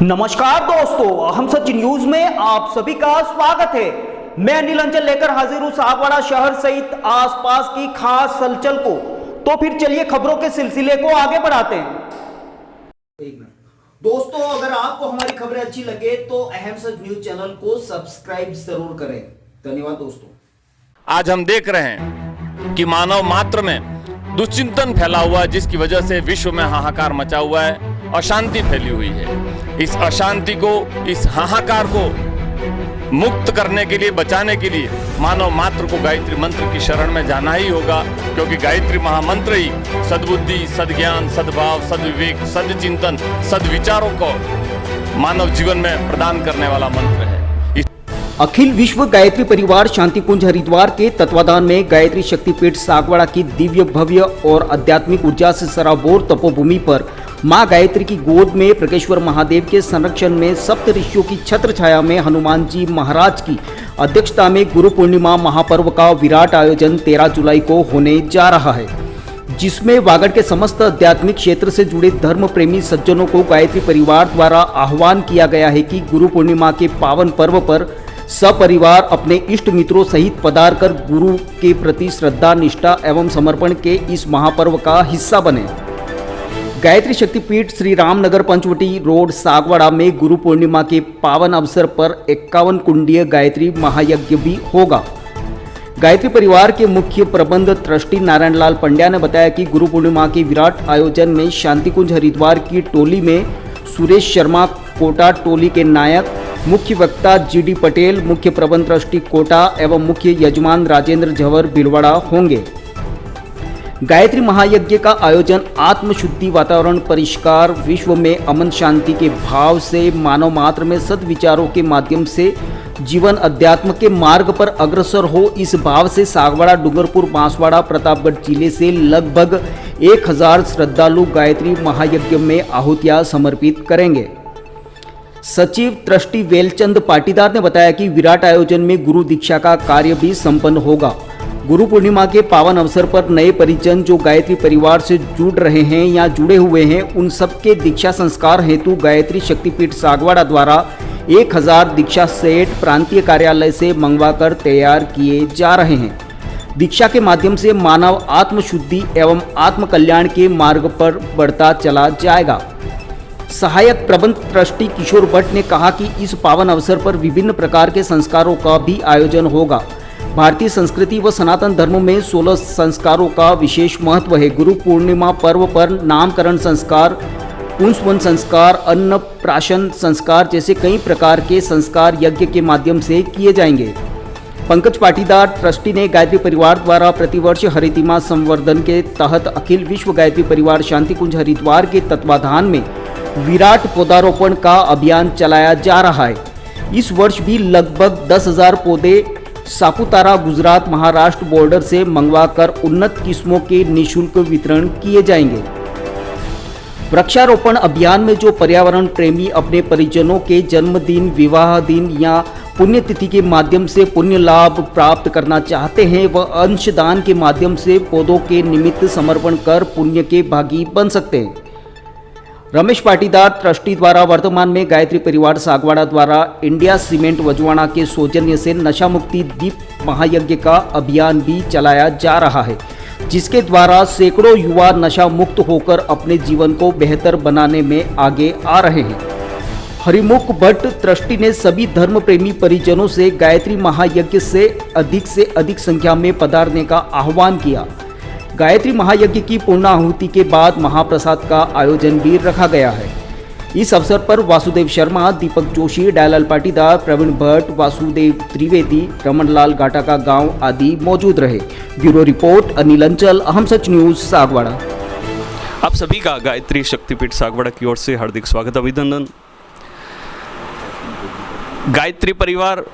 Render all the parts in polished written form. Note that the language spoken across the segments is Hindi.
नमस्कार दोस्तों, हम सच न्यूज में आप सभी का स्वागत है। मैं अनिल अंचल लेकर हाजिर हूं सागवाड़ा शहर सहित आसपास की खास हलचल को। तो फिर चलिए खबरों के सिलसिले को आगे बढ़ाते हैं। दोस्तों, अगर आपको हमारी खबरें अच्छी लगे तो अहम सच न्यूज चैनल को सब्सक्राइब जरूर करें। धन्यवाद दोस्तों। आज हम देख रहे हैं कि मानव मात्र में दुश्चिंतन फैला हुआ है, जिसकी वजह से विश्व में हाहाकार मचा हुआ है, अशांति फैली हुई है। इस अशांति को, इस हाहाकार को मुक्त करने के लिए, बचाने के लिए मानव मात्र को गायत्री मंत्र की शरण में जाना ही होगा, क्योंकि गायत्री महामंत्र ही सद्बुद्धि, सद्ज्ञान, सद्भाव, सद्विवेक, सद्चिंतन, सद्विचारों को मानव जीवन में प्रदान करने वाला मंत्र है। अखिल विश्व गायत्री परिवार शांतिकुंज हरिद्वार के तत्वाधान में गायत्री शक्तिपीठ सागवाड़ा की दिव्य भव्य और आध्यात्मिक ऊर्जा से सराबोर तपोभूमि पर मां गायत्री की गोद में प्रकेश्वर महादेव के संरक्षण में सप्त ऋषियों की छत्र छाया में हनुमान जी महाराज की अध्यक्षता में गुरु पूर्णिमा महापर्व का विराट आयोजन 13 जुलाई को होने जा रहा है, जिसमें वागड़ के समस्त आध्यात्मिक क्षेत्र से जुड़े धर्म प्रेमी सज्जनों को गायत्री परिवार द्वारा आह्वान किया गया है कि गुरु पूर्णिमा के पावन पर्व पर सपरिवार अपने इष्ट मित्रों सहित पधार कर गुरु के प्रति श्रद्धा, निष्ठा एवं समर्पण के इस महापर्व का हिस्सा बने। गायत्री शक्तिपीठ श्री रामनगर पंचवटी रोड सागवाड़ा में गुरु पूर्णिमा के पावन अवसर पर 51 कुंडीय गायत्री महायज्ञ भी होगा। गायत्री परिवार के मुख्य प्रबंध ट्रस्टी नारायण लाल पंड्या ने बताया कि गुरु पूर्णिमा के विराट आयोजन में शांतिकुंज हरिद्वार की टोली में सुरेश शर्मा कोटा टोली के नायक, मुख्य वक्ता जीडी पटेल, मुख्य प्रबंध ट्रस्टी कोटा एवं मुख्य यजमान राजेंद्र झवर भिलवाड़ा होंगे। गायत्री महायज्ञ का आयोजन आत्मशुद्धि, वातावरण परिष्कार, विश्व में अमन शांति के भाव से मानव मात्र में सद्विचारों के माध्यम से जीवन अध्यात्म के मार्ग पर अग्रसर हो, इस भाव से सागवाड़ा, डूंगरपुर, बांसवाड़ा, प्रतापगढ़ जिले से लगभग 1000 श्रद्धालु गायत्री महायज्ञ में आहुतियां समर्पित करेंगे। सचिव ट्रस्टी वेलचंद पाटीदार ने बताया कि विराट आयोजन में गुरु दीक्षा का कार्य भी संपन्न होगा। गुरु पूर्णिमा के पावन अवसर पर नए परिजन जो गायत्री परिवार से जुड़ रहे हैं या जुड़े हुए हैं, उन सबके दीक्षा संस्कार हेतु गायत्री शक्तिपीठ सागवाड़ा द्वारा 1000 दीक्षा सेट प्रांतीय कार्यालय से मंगवाकर तैयार किए जा रहे हैं। दीक्षा के माध्यम से मानव आत्मशुद्धि एवं आत्म कल्याण के मार्ग पर बढ़ता चला जाएगा। सहायक प्रबंध ट्रस्टी किशोर भट्ट ने कहा कि इस पावन अवसर पर विभिन्न प्रकार के संस्कारों का भी आयोजन होगा। भारतीय संस्कृति व सनातन धर्म में 16 संस्कारों का विशेष महत्व है। गुरु पूर्णिमा पर्व पर नामकरण संस्कार, पुंसवन संस्कार, अन्नप्राशन संस्कार जैसे कई प्रकार के संस्कार यज्ञ के माध्यम से किए जाएंगे। पंकज पाटीदार ट्रस्टी ने गायत्री परिवार द्वारा प्रतिवर्ष हरितिमा संवर्धन के तहत अखिल विश्व गायत्री परिवार शांतिकुंज हरिद्वार के तत्वाधान में विराट पौधारोपण का अभियान चलाया जा रहा है। इस वर्ष भी लगभग 10,000 पौधे सापुतारा, गुजरात, महाराष्ट्र बॉर्डर से मंगवाकर उन्नत किस्मों के निःशुल्क वितरण किए जाएंगे। वृक्षारोपण अभियान में जो पर्यावरण प्रेमी अपने परिजनों के जन्मदिन, विवाह दिन या पुण्यतिथि के माध्यम से पुण्य लाभ प्राप्त करना चाहते हैं, वह अंशदान के माध्यम से पौधों के निमित्त समर्पण कर पुण्य के भागी बन सकते हैं। रमेश पाटीदार ट्रस्टी द्वारा वर्तमान में गायत्री परिवार सागवाड़ा द्वारा इंडिया सीमेंट वजवाड़ा के सौजन्य से नशा मुक्ति दीप महायज्ञ का अभियान भी चलाया जा रहा है, जिसके द्वारा सैकड़ों युवा नशा मुक्त होकर अपने जीवन को बेहतर बनाने में आगे आ रहे हैं। हरिमुख भट्ट ट्रस्टी ने सभी धर्म प्रेमी परिजनों से गायत्री महायज्ञ से अधिक संख्या में पधारने का आह्वान किया। गायत्री महायज्ञ की पूर्णाहुति के बाद महाप्रसाद का आयोजन भी रखा गया है। इस अवसर पर वासुदेव शर्मा, दीपक जोशी, डायलाल पाटीदार, प्रवीण भट्ट, वासुदेव त्रिवेदी, रमनलाल घाटा का गांव आदि मौजूद रहे। ब्यूरो रिपोर्ट अनिल अंचल, अहम सच न्यूज सागवाड़ा। आप सभी का गायत्री शक्तिपीठ सागवाड़ा की ओर से हार्दिक स्वागत, अभिनंदन। गायत्री परिवार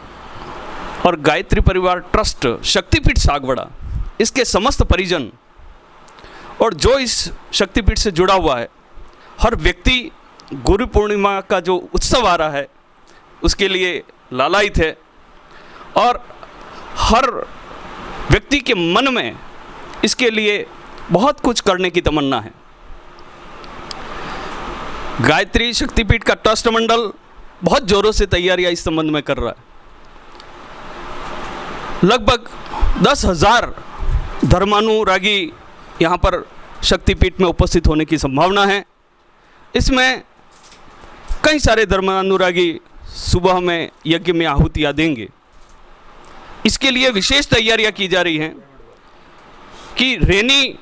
और गायत्री परिवार ट्रस्ट शक्तिपीठ सागवाड़ा, इसके समस्त परिजन और जो इस शक्तिपीठ से जुड़ा हुआ है, हर व्यक्ति गुरु पूर्णिमा का जो उत्सव आ रहा है उसके लिए लालायित है और हर व्यक्ति के मन में इसके लिए बहुत कुछ करने की तमन्ना है। गायत्री शक्तिपीठ का ट्रस्ट मंडल बहुत जोरों से तैयारियां इस संबंध में कर रहा है। लगभग 10,000 धर्मानुरागी यहाँ पर शक्तिपीठ में उपस्थित होने की संभावना है। इसमें कई सारे धर्मानुरागी सुबह में यज्ञ में आहुतियाँ देंगे। इसके लिए विशेष तैयारियां की जा रही हैं कि रेनी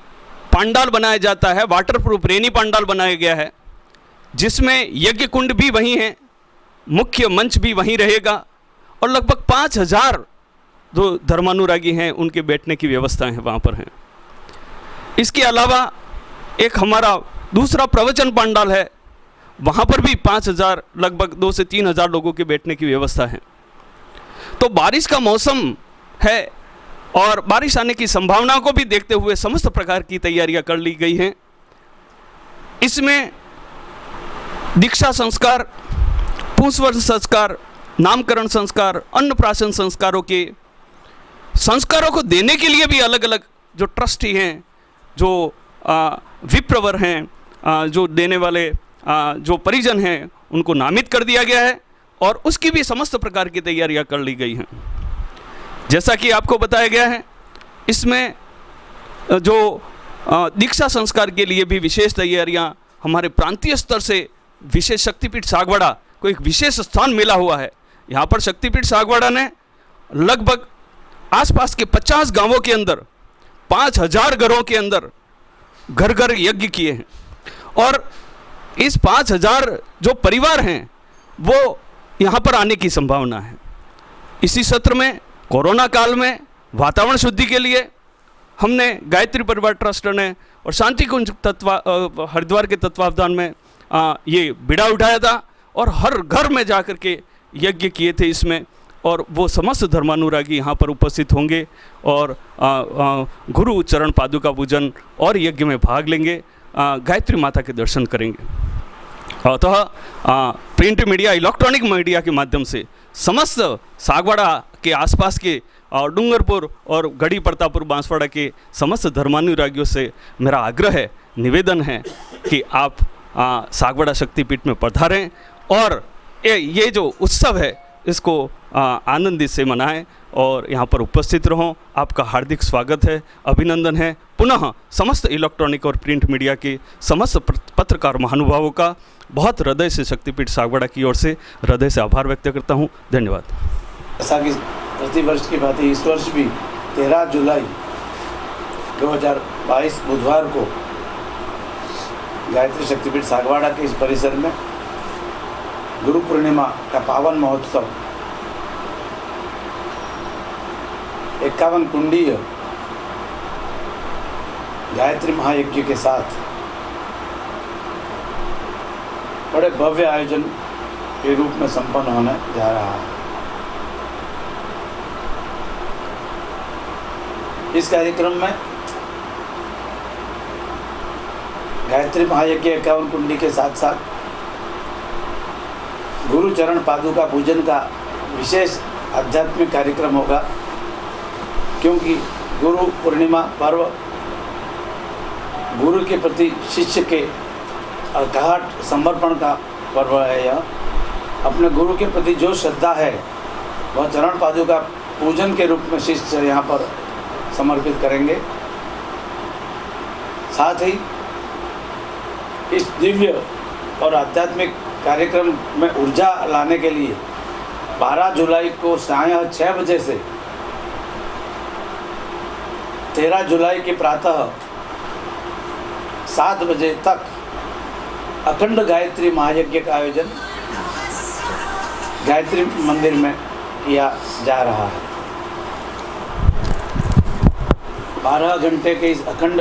पांडाल बनाया जाता है, वाटरप्रूफ रेनी पांडाल बनाया गया है, जिसमें यज्ञ कुंड भी वहीं है, मुख्य मंच भी वहीं रहेगा और लगभग 5,000 जो धर्मानुरागी हैं उनके बैठने की व्यवस्थाएं हैं वहाँ पर हैं। इसके अलावा एक हमारा दूसरा प्रवचन पांडाल है, वहाँ पर भी 5,000 लगभग 2 से 3,000 लोगों के बैठने की व्यवस्था है। तो बारिश का मौसम है और बारिश आने की संभावना को भी देखते हुए समस्त प्रकार की तैयारियां कर ली गई हैं। इसमें दीक्षा संस्कार, पुंसवन संस्कार, नामकरण संस्कार, अन्नप्राशन संस्कारों के संस्कारों को देने के लिए भी अलग अलग जो ट्रस्टी हैं, जो विप्रवर हैं, जो देने वाले जो परिजन हैं, उनको नामित कर दिया गया है और उसकी भी समस्त प्रकार की तैयारियां कर ली गई हैं। जैसा कि आपको बताया गया है, इसमें जो दीक्षा संस्कार के लिए भी विशेष तैयारियां हमारे प्रांतीय स्तर से विशेष शक्तिपीठ सागवाड़ा को एक विशेष स्थान मिला हुआ है। यहाँ पर शक्तिपीठ सागवाड़ा ने लगभग आसपास के 50 गांवों के अंदर 5,000 घरों के अंदर घर घर यज्ञ किए हैं और इस 5,000 जो परिवार हैं वो यहाँ पर आने की संभावना है। इसी सत्र में कोरोना काल में वातावरण शुद्धि के लिए हमने गायत्री परिवार ट्रस्ट ने और शांति कुंज हरिद्वार के तत्वावधान में ये बीड़ा उठाया था और हर घर में जाकर के यज्ञ किए थे इसमें, और वो समस्त धर्मानुरागी यहाँ पर उपस्थित होंगे और गुरु चरण पादुका पूजन और यज्ञ में भाग लेंगे, गायत्री माता के दर्शन करेंगे। अतः प्रिंट मीडिया, इलेक्ट्रॉनिक मीडिया के माध्यम से समस्त सागवाड़ा के आसपास के और डूंगरपुर और गढ़ी प्रतापपुर बांसवाड़ा के समस्त धर्मानुरागियों से मेरा आग्रह है, निवेदन है कि आप सागवाड़ा शक्तिपीठ में पधारें और ये जो उत्सव है इसको आनंदित से मनाएं और यहाँ पर उपस्थित रहो। आपका हार्दिक स्वागत है, अभिनंदन है। पुनः समस्त इलेक्ट्रॉनिक और प्रिंट मीडिया के समस्त पत्रकार महानुभावों का बहुत हृदय से शक्तिपीठ सागवाड़ा की ओर से हृदय से आभार व्यक्त करता हूँ। धन्यवाद। ऐसा कि प्रतिवर्ष की भांति इस वर्ष भी 13 जुलाई 2022 बुधवार को गायत्री शक्तिपीठ सागवाड़ा के इस परिसर में गुरु पूर्णिमा का पावन महोत्सव 51 कुंडीय गायत्री महायज्ञ के साथ बड़े भव्य आयोजन के रूप में संपन्न होने जा रहा है। इस कार्यक्रम में गायत्री महायज्ञ 51 कुंडी के साथ साथ गुरु चरण पादुका पूजन का विशेष आध्यात्मिक कार्यक्रम होगा, क्योंकि गुरु पूर्णिमा पर्व गुरु के प्रति शिष्य के अगाध समर्पण का पर्व है। यह अपने गुरु के प्रति जो श्रद्धा है वह चरण पादुका पूजन के रूप में शिष्य यहाँ पर समर्पित करेंगे। साथ ही इस दिव्य और आध्यात्मिक कार्यक्रम में ऊर्जा लाने के लिए 12 जुलाई को सायं 6 बजे से 13 जुलाई के प्रातः 7 बजे तक अखंड गायत्री महायज्ञ का आयोजन गायत्री मंदिर में किया जा रहा है। 12 घंटे के इस अखंड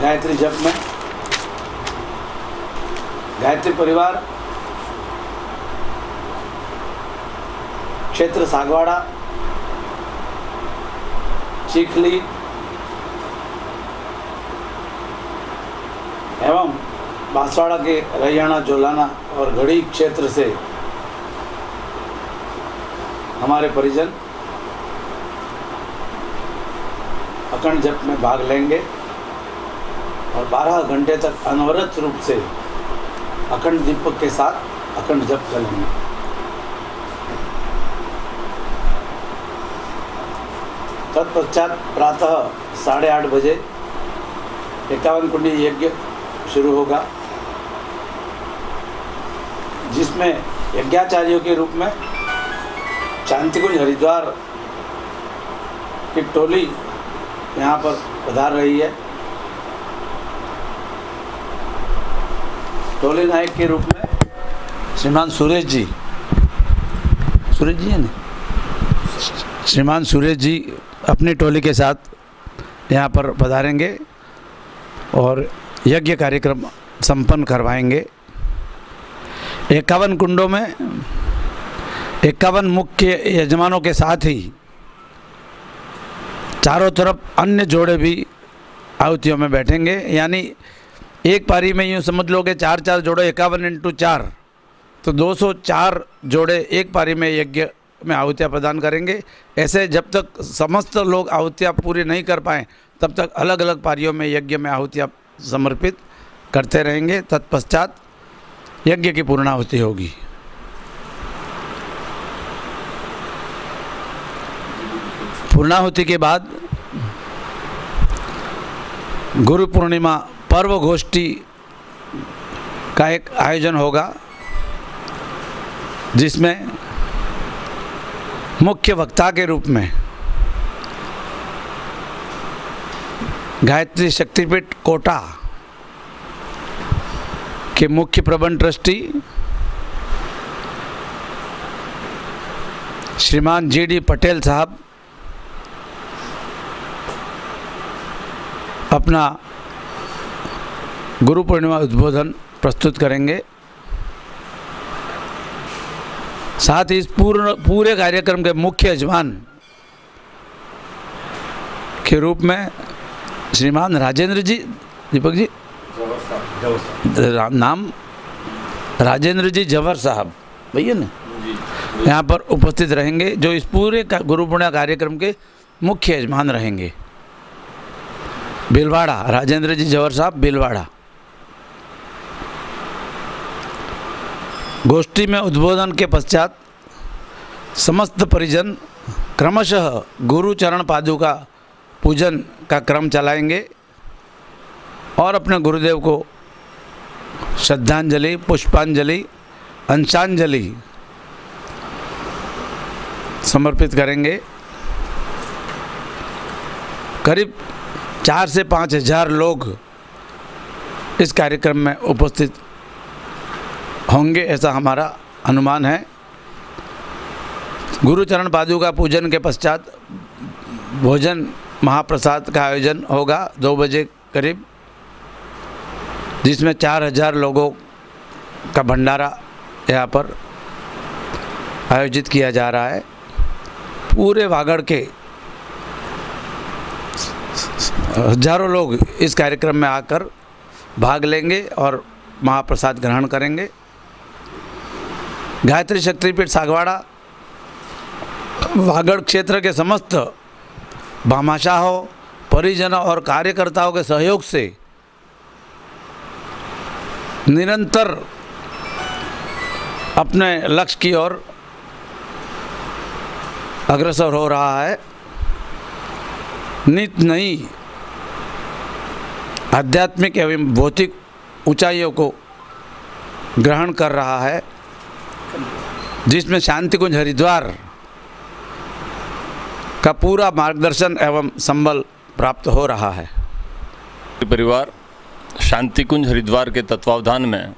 गायत्री जप में गायत्री परिवार क्षेत्र सागवाड़ा, चिखली एवं बांसवाड़ा के रैयाणा, जोलाना और गढ़ी क्षेत्र से हमारे परिजन अखंड जप में भाग लेंगे और 12 घंटे तक अनवरत रूप से अखंड दीपक के साथ अखंड जप चलेंगे। तत्पश्चात प्रातः 8:30 बजे 51 कुंडी यज्ञ शुरू होगा, जिसमें यज्ञाचार्यों के रूप में शांतिकुंज हरिद्वार की टोली यहाँ पर पधार रही है। टोली नायक के रूप में श्रीमान सुरेश जी है ना, श्रीमान सुरेश जी अपनी टोली के साथ यहाँ पर पधारेंगे और यज्ञ कार्यक्रम संपन्न करवाएंगे। 51 कुंडों में 51 मुख्य यजमानों के साथ ही चारों तरफ अन्य जोड़े भी आहुतियों में बैठेंगे। यानी एक पारी में यूँ समझ लो कि 4 जोड़े 51 × 4 तो 204 जोड़े एक पारी में यज्ञ में आहुतियाँ प्रदान करेंगे। ऐसे जब तक समस्त लोग आहुतियाँ पूरी नहीं कर पाएँ तब तक अलग अलग पारियों में यज्ञ में आहुतियाँ समर्पित करते रहेंगे। तत्पश्चात यज्ञ की पूर्णाहुति होगी। पूर्णाहुति के बाद गुरु पूर्णिमा पर्व गोष्ठी का एक आयोजन होगा, जिसमें मुख्य वक्ता के रूप में गायत्री शक्तिपीठ कोटा के मुख्य प्रबंध ट्रस्टी श्रीमान जी.डी. पटेल साहब अपना गुरु पूर्णिमा उद्बोधन प्रस्तुत करेंगे। साथ ही इस पूरे कार्यक्रम के मुख्य यजमान के रूप में श्रीमान राजेंद्र जी, दीपक जी नाम राजेंद्र जी जवर साहब भैया ने यहाँ पर उपस्थित रहेंगे, जो इस पूरे गुरु पूर्णिमा कार्यक्रम के मुख्य यजमान रहेंगे। भीलवाड़ा राजेंद्र जी जवर साहब भीलवाड़ा। गोष्ठी में उद्बोधन के पश्चात समस्त परिजन क्रमशः गुरु चरण पादुका पूजन का क्रम चलाएंगे और अपने गुरुदेव को श्रद्धांजलि, पुष्पांजलि, अंशांजलि समर्पित करेंगे। करीब 4 से 5 हज़ार लोग इस कार्यक्रम में उपस्थित होंगे, ऐसा हमारा अनुमान है। गुरुचरण पादुका पूजन के पश्चात भोजन महाप्रसाद का आयोजन होगा 2 बजे करीब, जिसमें 4000 लोगों का भंडारा यहाँ पर आयोजित किया जा रहा है। पूरे वागड़ के हजारों लोग इस कार्यक्रम में आकर भाग लेंगे और महाप्रसाद ग्रहण करेंगे। गायत्री शक्तिपीठ सागवाड़ा वागड़ क्षेत्र के समस्त भामाशाहों, परिजनों और कार्यकर्ताओं के सहयोग से निरंतर अपने लक्ष्य की ओर अग्रसर हो रहा है। नित नई आध्यात्मिक एवं भौतिक ऊंचाइयों को ग्रहण कर रहा है, जिसमें शांतिकुंज हरिद्वार का पूरा मार्गदर्शन एवं संबल प्राप्त हो रहा है। परिवार शांतिकुंज हरिद्वार के तत्वावधान में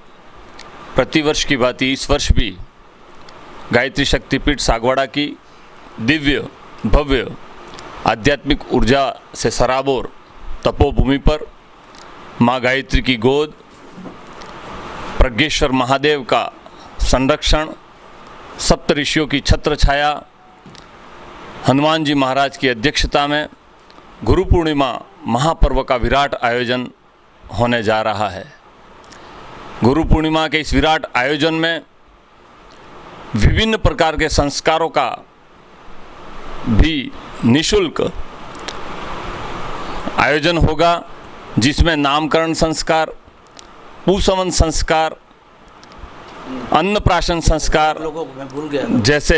प्रतिवर्ष की भांति इस वर्ष भी गायत्री शक्तिपीठ सागवाड़ा की दिव्य भव्य आध्यात्मिक ऊर्जा से सराबोर तपोभूमि पर माँ गायत्री की गोद, प्रज्ञेश्वर महादेव का संरक्षण, सप्त ऋषियों की छत्र छाया, हनुमान जी महाराज की अध्यक्षता में गुरु पूर्णिमा महापर्व का विराट आयोजन होने जा रहा है। गुरु पूर्णिमा के इस विराट आयोजन में विभिन्न प्रकार के संस्कारों का भी निःशुल्क आयोजन होगा, जिसमें नामकरण संस्कार, पुंसवन संस्कार, अन्नप्राशन संस्कार लोगों को मैं भूल गया, जैसे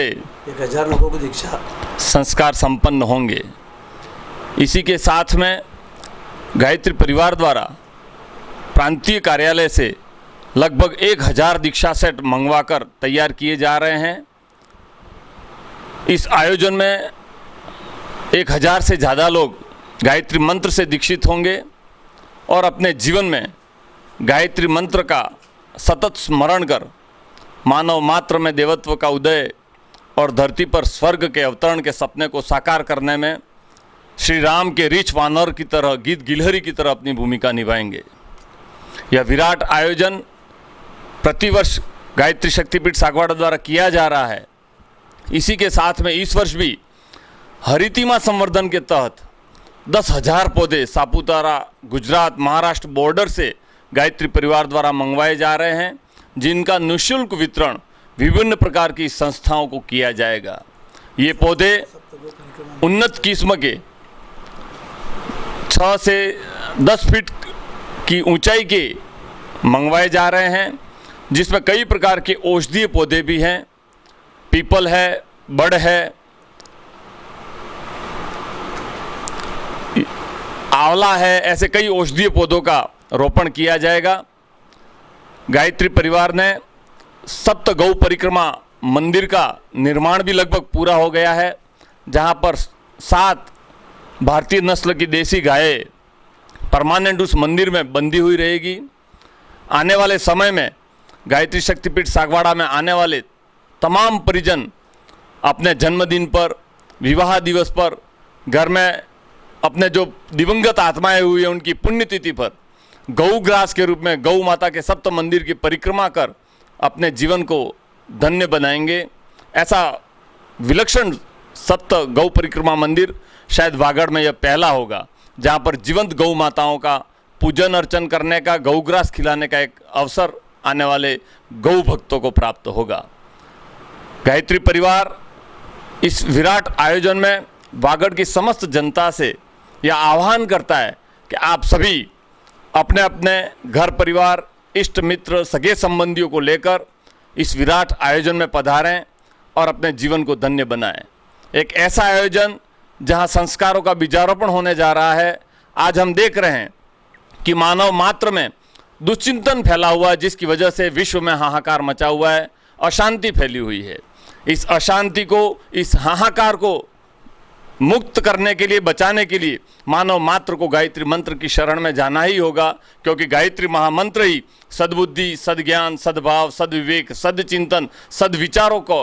1000 लोगों को दीक्षा। संस्कार संपन्न होंगे। इसी के साथ में गायत्री परिवार द्वारा प्रांतीय कार्यालय से लगभग 1000 दीक्षा सेट मंगवाकर तैयार किए जा रहे हैं। इस आयोजन में 1000 से ज़्यादा लोग गायत्री मंत्र से दीक्षित होंगे और अपने जीवन में गायत्री मंत्र का सतत स्मरण कर मानव मात्र में देवत्व का उदय और धरती पर स्वर्ग के अवतरण के सपने को साकार करने में श्री राम के रीछ वानर की तरह, गीत गिलहरी की तरह अपनी भूमिका निभाएंगे। यह विराट आयोजन प्रतिवर्ष गायत्री शक्तिपीठ सागवाड़ा द्वारा किया जा रहा है। इसी के साथ में इस वर्ष भी हरितिमा संवर्धन के तहत 10,000 पौधे सापुतारा, गुजरात, महाराष्ट्र बॉर्डर से गायत्री परिवार द्वारा मंगवाए जा रहे हैं, जिनका निःशुल्क वितरण विभिन्न प्रकार की संस्थाओं को किया जाएगा। ये पौधे उन्नत किस्म के 6 से 10 फीट की ऊंचाई के मंगवाए जा रहे हैं, जिसमें कई प्रकार के औषधीय पौधे भी हैं। पीपल है, बड़ है, आंवला है, ऐसे कई औषधीय पौधों का रोपण किया जाएगा। गायत्री परिवार ने सप्त गौ परिक्रमा मंदिर का निर्माण भी लगभग पूरा हो गया है, जहां पर 7 भारतीय नस्ल की देसी गायें परमानेंट उस मंदिर में बंधी हुई रहेगी। आने वाले समय में गायत्री शक्तिपीठ सागवाड़ा में आने वाले तमाम परिजन अपने जन्मदिन पर, विवाह दिवस पर, घर में अपने जो दिवंगत आत्माएं हुई हैं उनकी पुण्यतिथि पर गौग्रास के रूप में गौ माता के सप्त मंदिर की परिक्रमा कर अपने जीवन को धन्य बनाएंगे। ऐसा विलक्षण सप्त गौ परिक्रमा मंदिर शायद वागड़ में यह पहला होगा, जहां पर जीवंत गौ माताओं का पूजन अर्चन करने का, गौग्रास खिलाने का एक अवसर आने वाले गौ भक्तों को प्राप्त होगा। गायत्री परिवार इस विराट आयोजन में वागड़ की समस्त जनता से यह आह्वान करता है कि आप सभी अपने अपने घर परिवार, इष्ट मित्र, सगे संबंधियों को लेकर इस विराट आयोजन में पधारें और अपने जीवन को धन्य बनाएं। एक ऐसा आयोजन जहां संस्कारों का बीजारोपण होने जा रहा है। आज हम देख रहे हैं कि मानव मात्र में दुश्चिंतन फैला हुआ है, जिसकी वजह से विश्व में हाहाकार मचा हुआ है, अशांति फैली हुई है। इस अशांति को, इस हाहाकार को मुक्त करने के लिए, बचाने के लिए मानव मात्र को गायत्री मंत्र की शरण में जाना ही होगा, क्योंकि गायत्री महामंत्र ही सद्बुद्धि, सद्ज्ञान, सद्भाव, सद्विवेक, सद्चिंतन, सद्विचारों को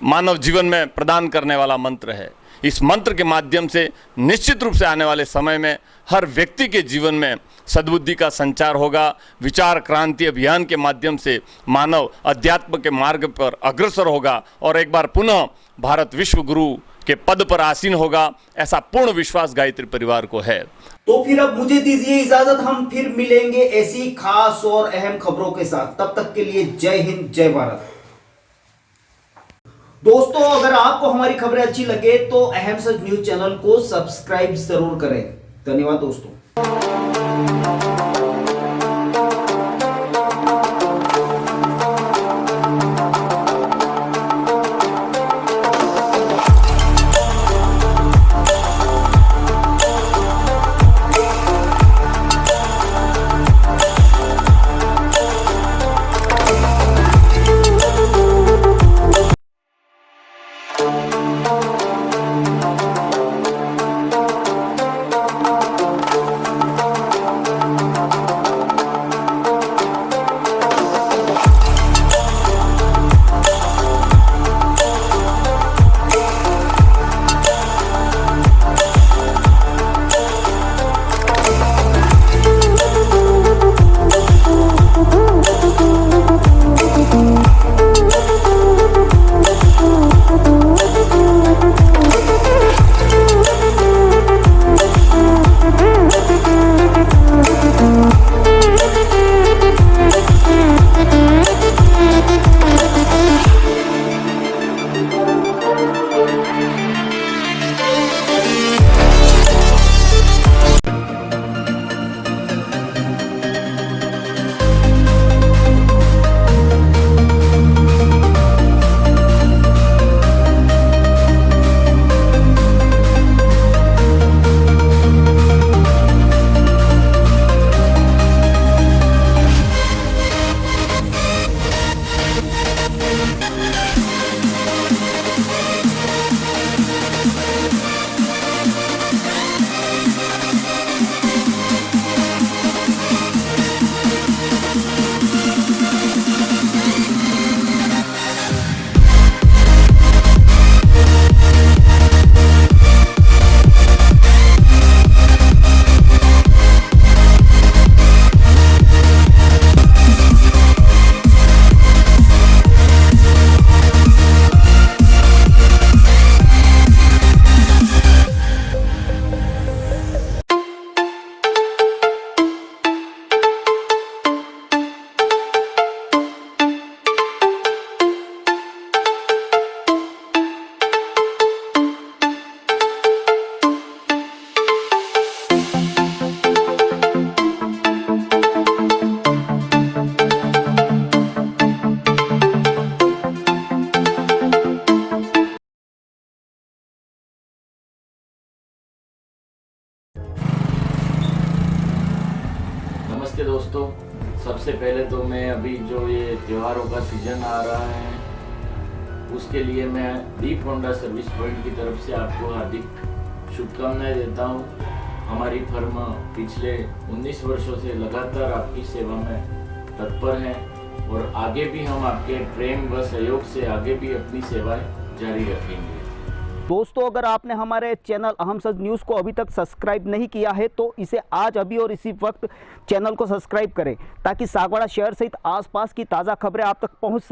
मानव जीवन में प्रदान करने वाला मंत्र है। इस मंत्र के माध्यम से निश्चित रूप से आने वाले समय में हर व्यक्ति के जीवन में सद्बुद्धि का संचार होगा। विचार क्रांति अभियान के माध्यम से मानव अध्यात्म के मार्ग पर अग्रसर होगा और एक बार पुनः भारत विश्व गुरु के पद पर आसीन होगा, ऐसा पूर्ण विश्वास गायत्री परिवार को है। तो फिर अब मुझे दीजिए इजाजत, हम फिर मिलेंगे ऐसी खास और अहम खबरों के साथ। तब तक के लिए जय हिंद, जय भारत। दोस्तों, अगर आपको हमारी खबरें अच्छी लगे तो अहम सच न्यूज चैनल को सब्सक्राइब जरूर करें। धन्यवाद दोस्तों। तो मैं अभी जो ये त्योहारों का सीजन आ रहा है उसके लिए मैं दीप होंडा सर्विस पॉइंट की तरफ से आपको हार्दिक शुभकामनाएं देता हूँ। हमारी फर्म पिछले 19 वर्षों से लगातार आपकी सेवा में तत्पर है और आगे भी हम आपके प्रेम व सहयोग से आगे भी अपनी सेवाएं जारी रखेंगे। दोस्तों, अगर आपने हमारे चैनल अहम सच न्यूज़ को अभी तक सब्सक्राइब नहीं किया है तो इसे आज अभी और इसी वक्त चैनल को सब्सक्राइब करें ताकि सागवाड़ा शहर सहित आसपास की ताज़ा खबरें आप तक पहुंच सकें।